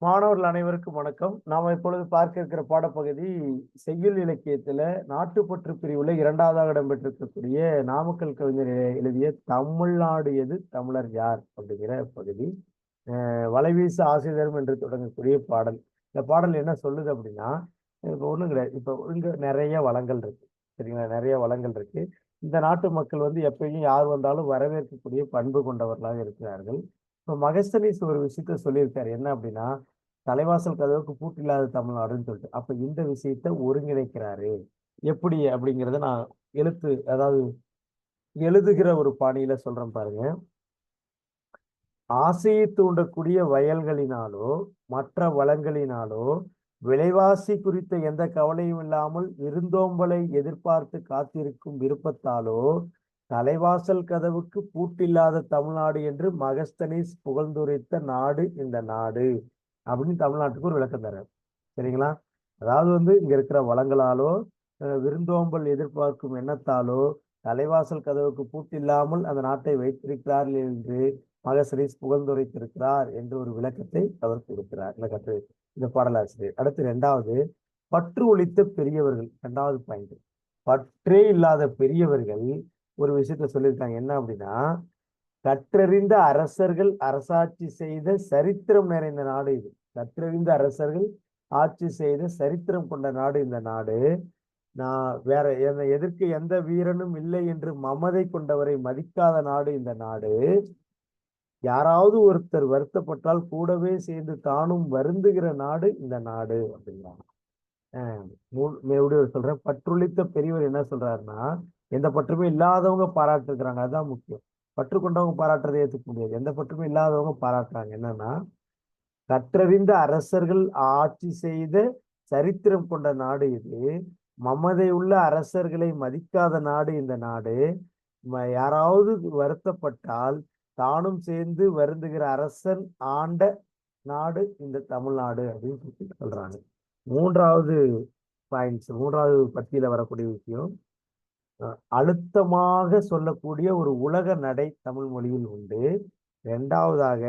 மாணவர்கள் அனைவருக்கும் வணக்கம். நாம இப்பொழுது பார்க்க இருக்கிற பாடப்பகுதி செய்யுள் இலக்கியத்துல நாட்டுப்பற்று பிரிவுல இரண்டாவதாக இடம்பெற்றிருக்கக்கூடிய நாமக்கல் கவிஞர் எழுதிய தமிழ்நாடு எது தமிழர் யார் அப்படிங்கிற பகுதி. வலைவீசு ஆசிரியரும் என்று தொடங்கக்கூடிய பாடல். இந்த பாடல் என்ன சொல்லுது அப்படின்னா, இப்போ ஒண்ணும் கிடையாது. இப்போ இங்க நிறைய வளங்கள் இருக்கு, சரிங்களா? நிறைய வளங்கள் இருக்கு. இந்த நாட்டு மக்கள் வந்து எப்பயும் யார் வந்தாலும் வரவேற்கக்கூடிய பண்பு கொண்டவர்களாக இருக்கிறார்கள். இப்போ மகஸ்தனிஸ் ஒரு விஷயத்த சொல்லியிருக்காரு. என்ன அப்படின்னா, தலைவாசல் கதவுக்கு பூட்டு இல்லாத தமிழ்நாடுன்னு சொல்லிட்டு. அப்ப இந்த விஷயத்த ஒருங்கிணைக்கிறாரு. எப்படி அப்படிங்கிறத நான் அதாவது எழுதுகிற ஒரு பாணியில சொல்றேன் பாருங்க. ஆசையை தூண்டக்கூடிய வயல்களினாலோ மற்ற வளங்களினாலோ விலைவாசி குறித்த எந்த கவலையும் இல்லாமல் விருந்தோம்பலை எதிர்பார்த்து காத்திருக்கும் விருப்பத்தாலோ தலைவாசல் கதவுக்கு பூட்டில்லாத தமிழ்நாடு என்று மகஸ்தனிஸ் புகழ்ந்துரைத்த நாடு இந்த நாடு அப்படின்னு தமிழ்நாட்டுக்கு ஒரு விளக்கம் தர்றாரு. சரிங்களா? அதாவது வந்து இங்க இருக்கிற வளங்களாலோ விருந்தோம்பல் எதிர்பார்க்கும் எண்ணத்தாலோ தலைவாசல் கதவுக்கு பூட்டில்லாமல் அந்த நாட்டை வைத்திருக்கிறார்கள் என்று மகசரீஸ் புகழ்ந்துரைத்திருக்கிறார் என்று ஒரு விளக்கத்தை அவர் கொடுக்கிறார் இந்த பாடலாசிரியர். அடுத்து இரண்டாவது, பற்று ஒழித்த பெரியவர்கள். இரண்டாவது பாயிண்ட், பற்றே இல்லாத பெரியவர்கள் ஒரு விஷயத்த சொல்லியிருக்காங்க. என்ன அப்படின்னா, கற்றறிந்த அரசர்கள் அரசாட்சி செய்த சரித்திரம் நிறைந்த நாடு இது. கற்றறிந்த அரசர்கள் ஆட்சி செய்த சரித்திரம் கொண்ட நாடு இந்த நாடு. நான் வேற எதற்கு எந்த வீரனும் இல்லை என்று மமதை கொண்டவரை மதிக்காத நாடு இந்த நாடு. யாராவது ஒருத்தர் வருத்தப்பட்டால் கூடவே சேர்ந்து தானும் வருந்துகிற நாடு இந்த நாடு அப்படிங்கிறாங்க. சொல்றேன், பற்றுளித்த பெரியவர் என்ன சொல்றாருன்னா, எந்த பற்றுமே இல்லாதவங்க பாராட்டுக்கிறாங்க, அதுதான் முக்கியம். பற்று கொண்டவங்க பாராட்டுறதை ஏற்றுக்க முடியாது. எந்த பற்றுமே இல்லாதவங்க பாராட்டுறாங்க. என்னன்னா, கற்றறிந்த அரசர்கள் ஆட்சி செய்த சரித்திரம் கொண்ட நாடு இது. மமதை உள்ள அரசர்களை மதிக்காத நாடு இந்த நாடு. யாராவது வருத்தப்பட்டால் தானும் சேர்ந்து வருந்துகிற அரசன் ஆண்ட நாடு இந்த தமிழ்நாடு அப்படின்னு சொல்றாங்க. மூன்றாவது பத்தியில வரக்கூடிய விஷயம், அழுத்தமாக சொல்லக்கூடிய ஒரு உலக நடை தமிழ் மொழியில் உண்டு. இரண்டாவதாக,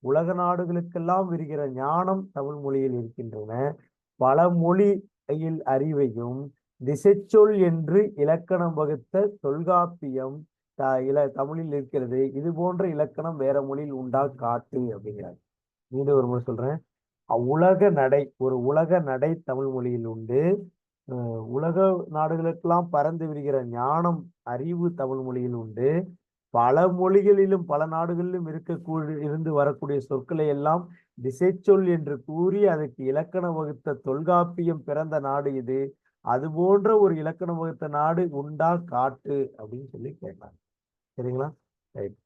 உலக நாடுகளுக்கெல்லாம் விரிகிற ஞானம் தமிழ் மொழியில் இருக்கின்றன. பல மொழியில் அறிவையும் திசைச்சொல் என்று இலக்கணம் வகுத்த தொல்காப்பியம் தமிழில் இருக்கிறது. இது போன்ற இலக்கணம் வேற மொழியில் உண்டா காட்டு அப்படிங்கிறார். மீண்டும் ஒரு முறை சொல்றேன், உலக நடை தமிழ் மொழியில் உண்டு. உலக நாடுகளுக்கெல்லாம் பறந்து விரிகிற ஞானம் அறிவு தமிழ் மொழியில் உண்டு. பல மொழிகளிலும் பல நாடுகளிலும் இருந்து வரக்கூடிய சொற்களை எல்லாம் திசைச்சொல் என்று கூறி அதுக்கு இலக்கணம் வகுத்த தொல்காப்பியம் பிறந்த நாடு இது. அது போன்ற ஒரு இலக்கணம் வகுத்த நாடு உண்டா காட்டு அப்படின்னு சொல்லி கேட்டாங்க. சரிங்களா? ரைட்.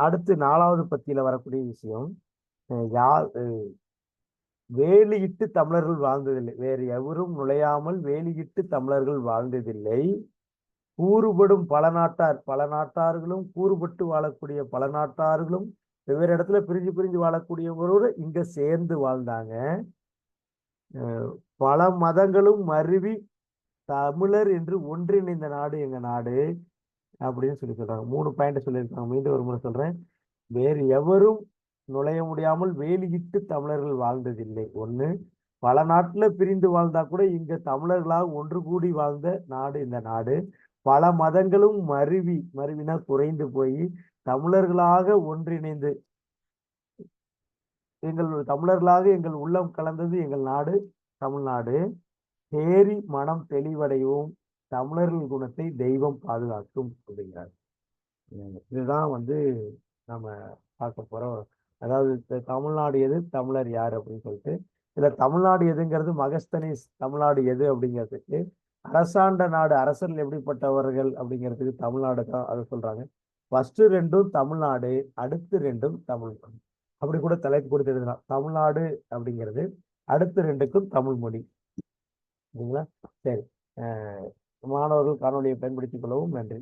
அடுத்து நாலாவது பத்தியில வரக்கூடிய விஷயம், வேலியிட்டு தமிழர்கள் வாழ்ந்ததில்லை. வேறு எவரும் நுழையாமல் வேலியிட்டு தமிழர்கள் வாழ்ந்ததில்லை. கூறுபடும் பல நாட்டார்களும் கூறுபட்டு வாழக்கூடிய பல நாட்டார்களும் வெவ்வேறு இடத்துல பிரிஞ்சு பிரிஞ்சு வாழக்கூடியவங்களோடு இங்க சேர்ந்து வாழ்ந்தாங்க. பல மதங்களும் மருவி தமிழர் என்று ஒன்றிணைந்த நாடு எங்க நாடு அப்படின்னு சொல்லி சொல்றாங்க. 3 பாயிண்ட் சொல்லியிருக்காங்க. மீண்டும் ஒரு முறை சொல்றேன், வேறு எவரும் நுழைய முடியாமல் வேலியிட்டு தமிழர்கள் வாழ்ந்ததில்லை. ஒண்ணு, பல நாட்டுல பிரிந்து வாழ்ந்தா கூட இங்க தமிழர்களாக ஒன்று கூடி வாழ்ந்த நாடு இந்த நாடு. பல மதங்களும் மருவினா குறைந்து போய் தமிழர்களாக ஒன்றிணைந்து தமிழர்களாக எங்கள் உள்ளம் கலந்தது எங்கள் நாடு தமிழ்நாடு. தேறி மனம் தெளிவடையும் தமிழர்கள் குணத்தை தெய்வம் பாதுகாக்கும் அப்படிங்கிறார். இதுதான் வந்து நம்ம பார்க்க போறோம். அதாவது தமிழ்நாடு எது தமிழர் யார் அப்படின்னு சொல்லிட்டு, இதுல தமிழ்நாடு எதுங்கிறது மகஸ்தனிஸ் தமிழ்நாடு எது அப்படிங்கிறதுக்கு, அரசாண்ட நாடு அரசர்கள் எப்படிப்பட்டவர்கள் அப்படிங்கிறதுக்கு தமிழ்நாடு தான் அதை சொல்றாங்க. ஃபர்ஸ்ட் 2 தமிழ்நாடு, அடுத்து 2 தமிழ். அப்படி கூட தலைப்பு கொடுத்து எழுதலாம். தமிழ்நாடு அப்படிங்கிறது அடுத்த 2க்கும் தமிழ் மொழி. சரிங்களா? சரி, மாணவர்கள் காணொலியை பயன்படுத்திக் கொள்ளவும். நன்றி.